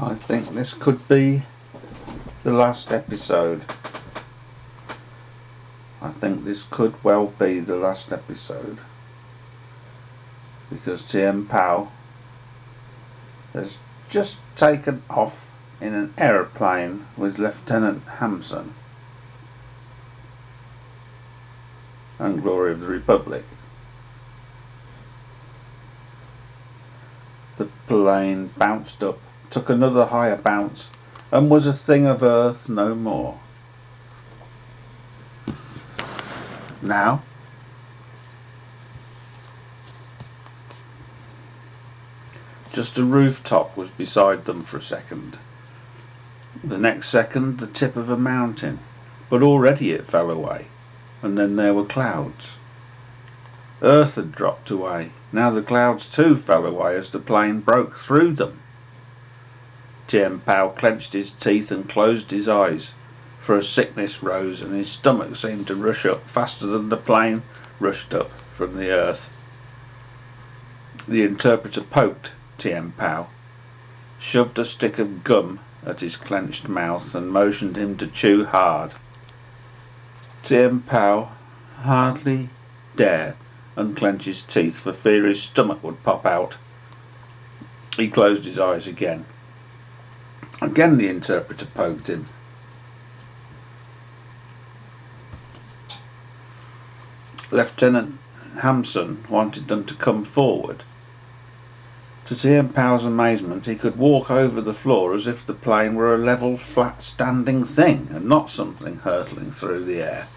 I think this could be the last episode. I think this could well be the last episode, because Tien Pao has just taken off in an aeroplane with Lieutenant Hamson and Glory of the Republic. The plane bounced up, took another higher bounce, and was a thing of earth no more. Now, just a rooftop was beside them for a second. The next second, the tip of a mountain, but already it fell away, and then there were clouds. Earth had dropped away. Now the clouds too fell away as the plane broke through them. Tien Pao clenched his teeth and closed his eyes, for a sickness rose and his stomach seemed to rush up faster than the plane rushed up from the earth. The interpreter poked Tien Pao, shoved a stick of gum at his clenched mouth and motioned him to chew hard. Tien Pao hardly dared unclench his teeth for fear his stomach would pop out. He closed his eyes again. Again the interpreter poked him. Lieutenant Hamson wanted them to come forward. To Tien Pao's amazement, he could walk over the floor as if the plane were a level, flat, standing thing and not something hurtling through the air.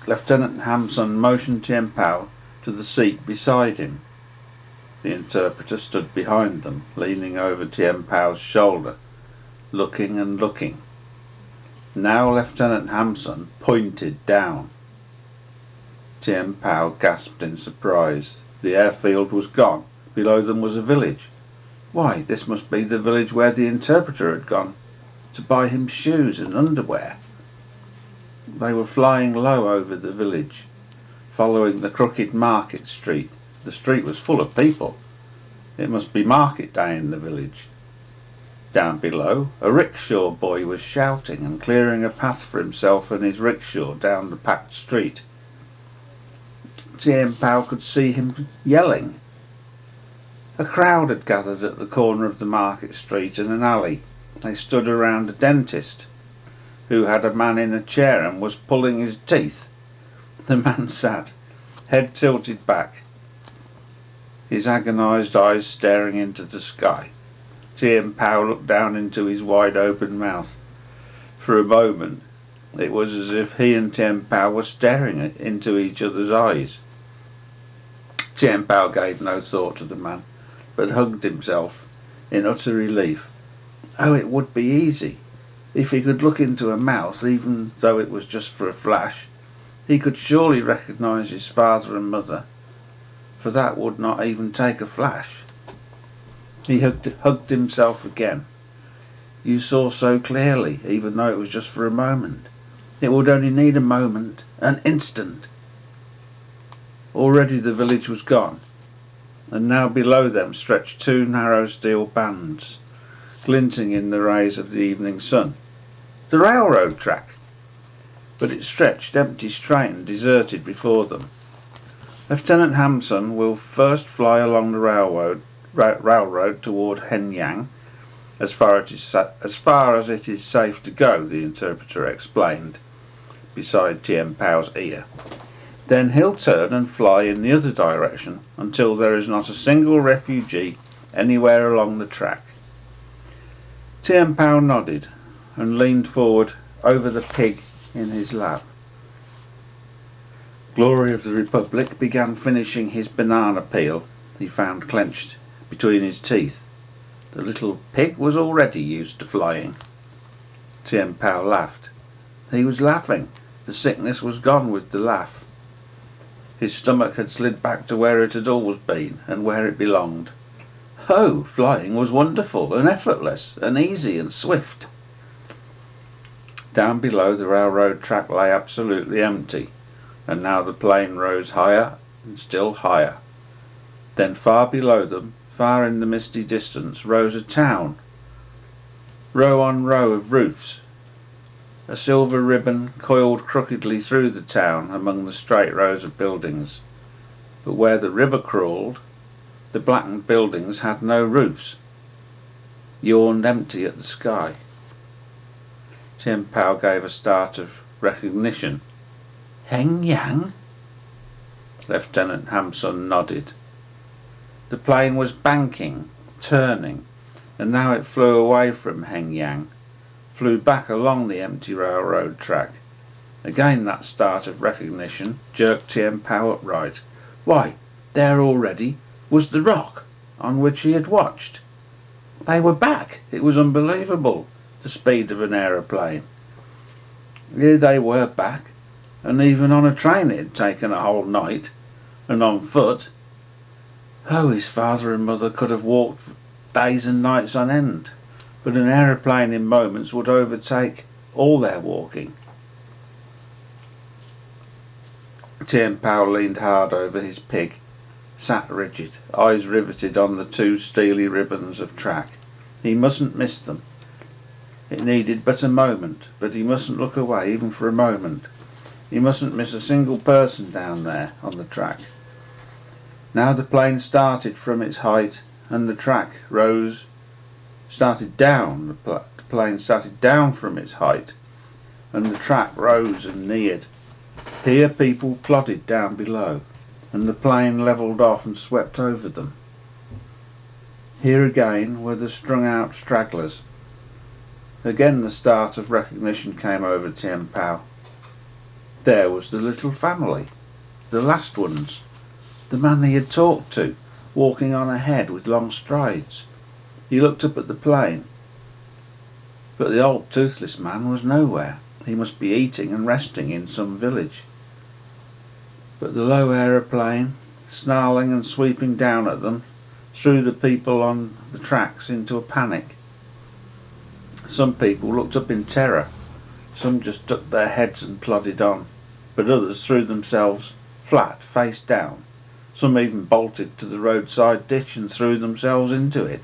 Lieutenant Hamson motioned Tien Pao to the seat beside him. The interpreter stood behind them, leaning over Tien Pao's shoulder, looking and looking. Now Lieutenant Hamson pointed down. Tien Pao gasped in surprise. The airfield was gone. Below them was a village. Why, this must be the village where the interpreter had gone to buy him shoes and underwear. They were flying low over the village, following the crooked market street. The street was full of people. It must be market day in the village. Down below, a rickshaw boy was shouting and clearing a path for himself and his rickshaw down the packed street. Tien Pao could see him yelling. A crowd had gathered at the corner of the market street in an alley. They stood around a dentist who had a man in a chair and was pulling his teeth. The man sat, head tilted back, his agonised eyes staring into the sky. Tien Pao looked down into his wide open mouth. For a moment it was as if he and Tien Pao were staring into each other's eyes. Tien Pao gave no thought to the man, but hugged himself in utter relief. Oh, it would be easy. If he could look into a mouth, even though it was just for a flash, he could surely recognise his father and mother, for that would not even take a flash. He hugged himself again. You saw so clearly, even though it was just for a moment. It would only need a moment, an instant. Already the village was gone, and now below them stretched two narrow steel bands, glinting in the rays of the evening sun. The railroad track! But it stretched empty, straight and deserted before them. Lieutenant Hamson will first fly along the railroad toward Henyang, as far as it is safe to go, the interpreter explained, beside Tien Pao's ear. Then he'll turn and fly in the other direction until there is not a single refugee anywhere along the track. Tien Pao nodded and leaned forward over the pig in his lap. Glory of the Republic began finishing his banana peel he found clenched between his teeth. The little pig was already used to flying. Tien Pao laughed. He was laughing. The sickness was gone with the laugh. His stomach had slid back to where it had always been and where it belonged. Oh, flying was wonderful and effortless and easy and swift. Down below, the railroad track lay absolutely empty, and now the plane rose higher and still higher. Then far below them, far in the misty distance, rose a town, row on row of roofs. A silver ribbon coiled crookedly through the town among the straight rows of buildings. But where the river crawled, the blackened buildings had no roofs, yawned empty at the sky. Tien Pao gave a start of recognition. Heng Yang? Lieutenant Ham Sun nodded. The plane was banking, turning, and now it flew away from Heng Yang, flew back along the empty railroad track. Again that start of recognition jerked Tien Pao upright. Why, there already was the rock on which he had watched. They were back. It was unbelievable, the speed of an aeroplane. Here they were back, and even on a train it had taken a whole night, and on foot. Oh, his father and mother could have walked days and nights on end, but an aeroplane in moments would overtake all their walking. Tien Pao leaned hard over his pig, sat rigid, eyes riveted on the two steely ribbons of track. He mustn't miss them. It needed but a moment, but he mustn't look away even for a moment. He mustn't miss a single person down there on the track. Now the plane started from its height, and the track started down. The plane started down from its height, and the track rose and neared. Here people plodded down below, and the plane levelled off and swept over them. Here again were the strung out stragglers. Again the start of recognition came over Tien Pao. There was the little family, the last ones, the man he had talked to, walking on ahead with long strides. He looked up at the plane, but the old toothless man was nowhere. He must be eating and resting in some village. But the low aeroplane, snarling and sweeping down at them, threw the people on the tracks into a panic. Some people looked up in terror, some just ducked their heads and plodded on, but others threw themselves flat, face down. Some even bolted to the roadside ditch and threw themselves into it.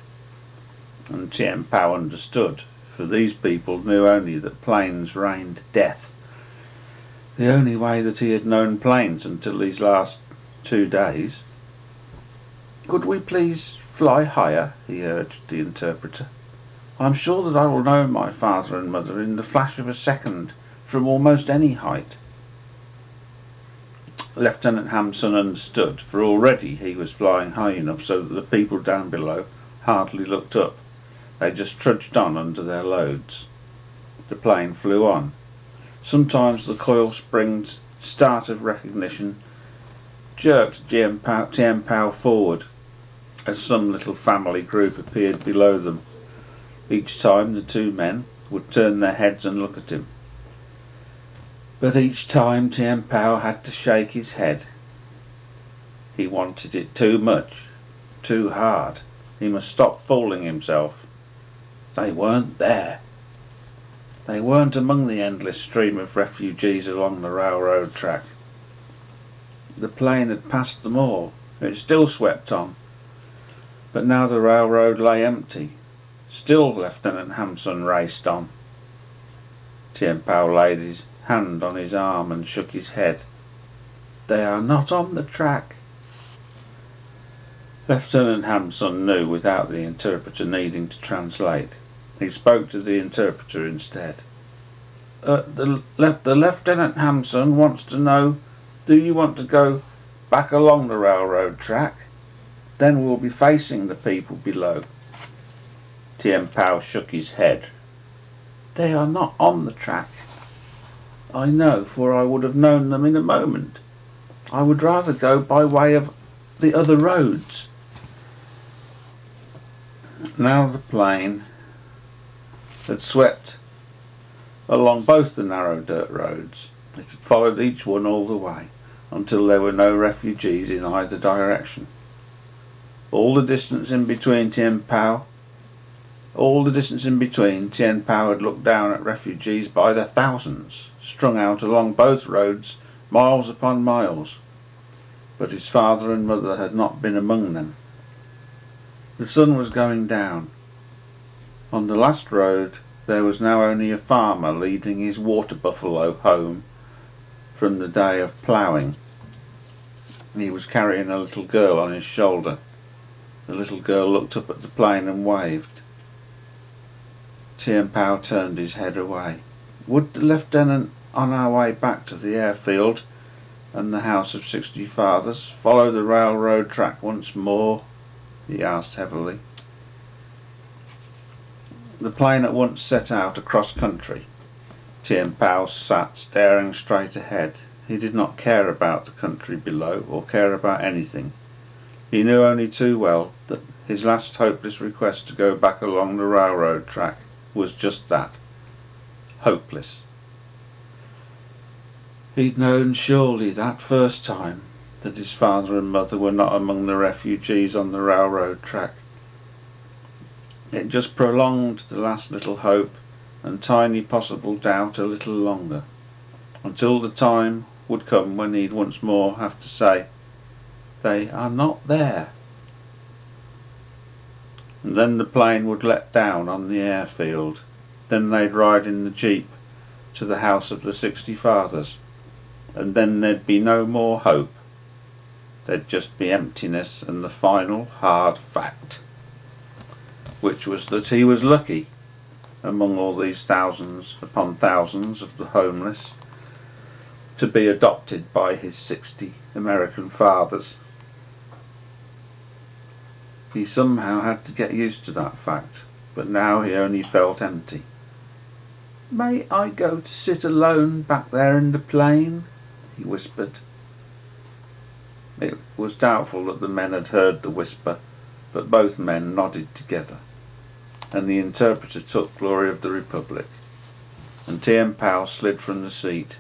And Tien Pao understood, for these people knew only that planes rained death. The only way that he had known planes until these last 2 days. Could we please fly higher? He urged the interpreter. I'm sure that I will know my father and mother in the flash of a second from almost any height. Lieutenant Ham Sun understood, for already he was flying high enough so that the people down below hardly looked up. They just trudged on under their loads. The plane flew on. Sometimes the coil spring's start of recognition jerked Tien Pao forward as some little family group appeared below them. Each time the two men would turn their heads and look at him. But each time Tien Pao had to shake his head. He wanted it too much, too hard. He must stop fooling himself. They weren't there. They weren't among the endless stream of refugees along the railroad track. The plane had passed them all. It still swept on. But now the railroad lay empty. Still Lieutenant Ham Sun raced on. Tien Pao laid his hand on his arm and shook his head. They are not on the track. Lieutenant Ham Sun knew without the interpreter needing to translate. He spoke to the interpreter instead. The Lieutenant Ham Sun wants to know, do you want to go back along the railroad track? Then we'll be facing the people below. Tien Pao shook his head. They are not on the track. I know, for I would have known them in a moment. I would rather go by way of the other roads. Now the plane had swept along both the narrow dirt roads. It had followed each one all the way, until there were no refugees in either direction. All the distance in between Tien Pao had looked down at refugees by the thousands, strung out along both roads, miles upon miles. But his father and mother had not been among them. The sun was going down. On the last road there was now only a farmer leading his water buffalo home from the day of ploughing. He was carrying a little girl on his shoulder. The little girl looked up at the plain and waved. Tien Pao turned his head away. Would the lieutenant, on our way back to the airfield and the House of 60 Fathers, follow the railroad track once more? He asked heavily. The plane at once set out across country. Tien Pao sat staring straight ahead. He did not care about the country below or care about anything. He knew only too well that his last hopeless request to go back along the railroad track was just that, hopeless. He'd known surely that first time that his father and mother were not among the refugees on the railroad track. It just prolonged the last little hope and tiny possible doubt a little longer, until the time would come when he'd once more have to say, "They are not there." And then the plane would let down on the airfield. Then they'd ride in the jeep to the House of the 60 Fathers. And then there'd be no more hope. There'd just be emptiness and the final hard fact, which was that he was lucky, among all these thousands upon thousands of the homeless, to be adopted by his 60 American fathers. He somehow had to get used to that fact, but now he only felt empty. "May I go to sit alone back there in the plain?" he whispered. It was doubtful that the men had heard the whisper, but both men nodded together, and the interpreter took Glory of the Republic, and Tien Pao slid from the seat.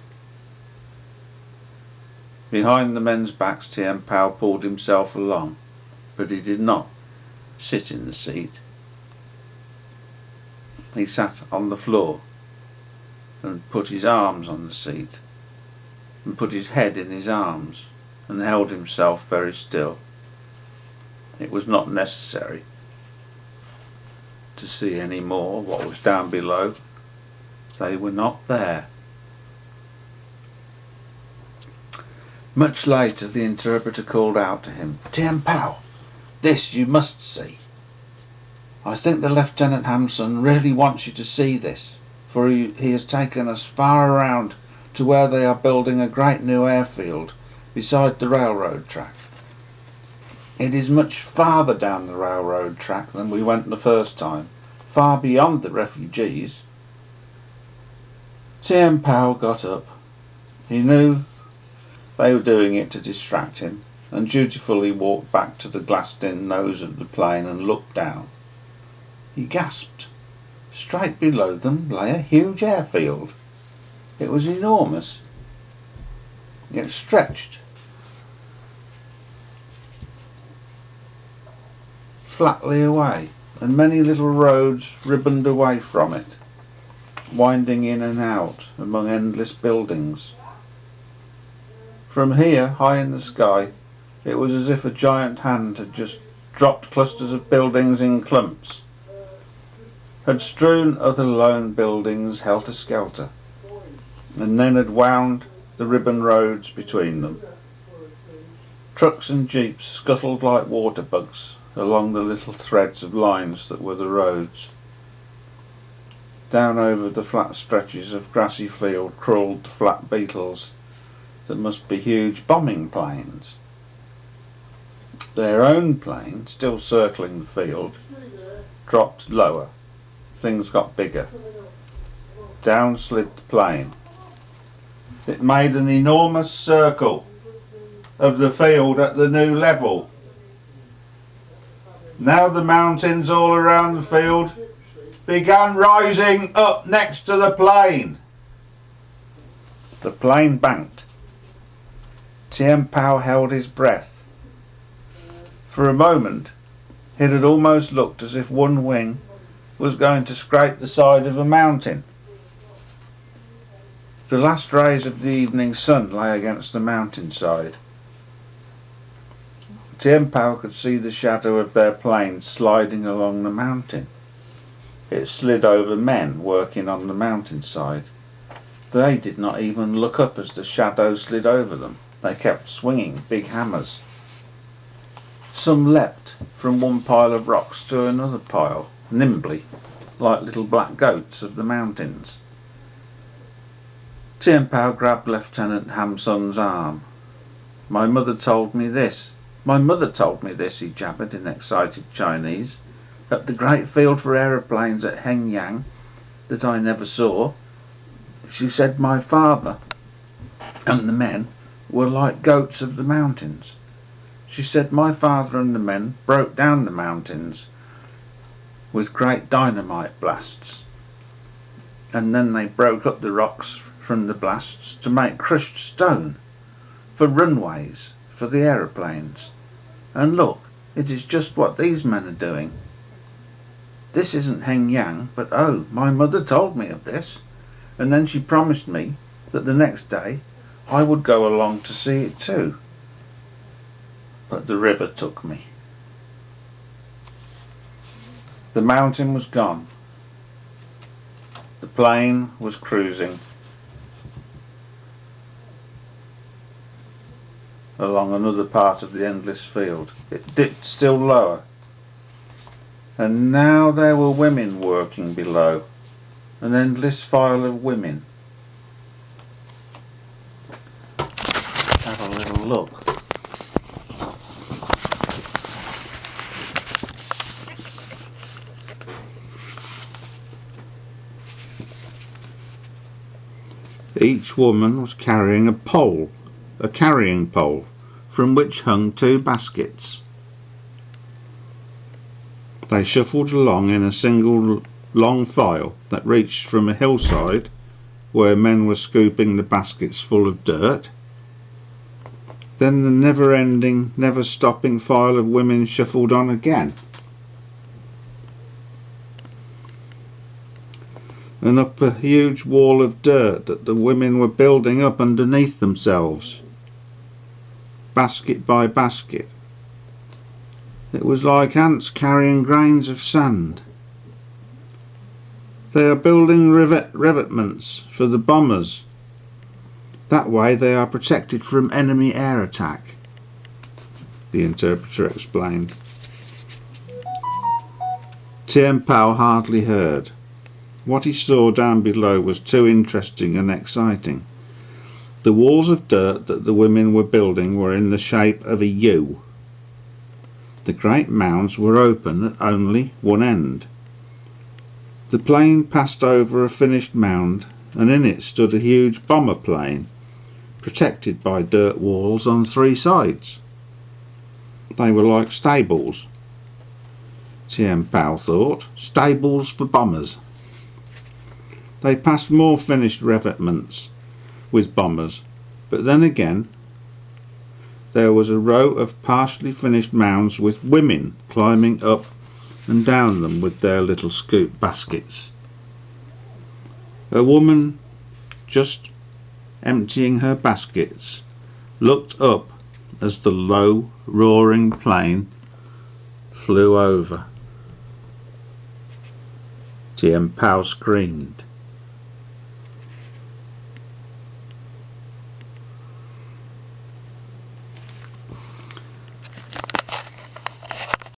Behind the men's backs Tien Pao pulled himself along, but he did not sit in the seat. He sat on the floor and put his arms on the seat and put his head in his arms and held himself very still. It was not necessary to see any more what was down below. They were not there. Much later the interpreter called out to him, "Tien Pao, this you must see. I think the Lieutenant Hamson really wants you to see this, for he has taken us far around to where they are building a great new airfield beside the railroad track. It is much farther down the railroad track than we went the first time, far beyond the refugees." Tien Pao got up. He knew they were doing it to distract him, and dutifully walked back to the glassed-in nose of the plane and looked down. He gasped. Straight below them lay a huge airfield. It was enormous. It stretched flatly away, and many little roads ribboned away from it, winding in and out among endless buildings. From here, high in the sky, it was as if a giant hand had just dropped clusters of buildings in clumps, had strewn other lone buildings helter-skelter, and then had wound the ribbon roads between them. Trucks and jeeps scuttled like water bugs along the little threads of lines that were the roads. Down over the flat stretches of grassy field crawled the flat beetles that must be huge bombing planes. Their own plane, still circling the field, dropped lower. Things got bigger. Down slid the plane. It made an enormous circle of the field at the new level. Now the mountains all around the field began rising up next to the plane. The plane banked. Tien Pao held his breath. For a moment it had almost looked as if one wing was going to scrape the side of a mountain. The last rays of the evening sun lay against the mountainside. Tien Pao could see the shadow of their plane sliding along the mountain. It slid over men working on the mountainside. They did not even look up as the shadow slid over them. They kept swinging big hammers. Some leapt from one pile of rocks to another pile, nimbly, like little black goats of the mountains. Tien Pao grabbed Lieutenant Ham Sun's arm. "My mother told me this. My mother told me this," he jabbered in excited Chinese. "At the great field for aeroplanes at Hengyang that I never saw, she said my father and the men were like goats of the mountains. She said my father and the men broke down the mountains with great dynamite blasts, and then they broke up the rocks from the blasts to make crushed stone for runways for the aeroplanes. And look, it is just what these men are doing. This isn't Hengyang, but oh, my mother told me of this, and then she promised me that the next day I would go along to see it too. But the river took me." The mountain was gone. The plane was cruising along another part of the endless field. It dipped still lower, and now there were women working below, an endless file of women. Have a little look. Each woman was carrying a pole, a carrying pole, from which hung 2 baskets. They shuffled along in a single long file that reached from a hillside where men were scooping the baskets full of dirt. Then the never-ending, never-stopping file of women shuffled on again, and up a huge wall of dirt that the women were building up underneath themselves, basket by basket. It was like ants carrying grains of sand. "They are building revetments for the bombers. That way they are protected from enemy air attack," the interpreter explained. Tien Pao hardly heard. What he saw down below was too interesting and exciting. The walls of dirt that the women were building were in the shape of a U. The great mounds were open at only one end. The plane passed over a finished mound, and in it stood a huge bomber plane, protected by dirt walls on 3 sides. They were like stables, Tien Pao thought, stables for bombers. They passed more finished revetments with bombers, but then again there was a row of partially finished mounds with women climbing up and down them with their little scoop baskets. A woman, just emptying her baskets, looked up as the low, roaring plane flew over. Tien Pao screamed.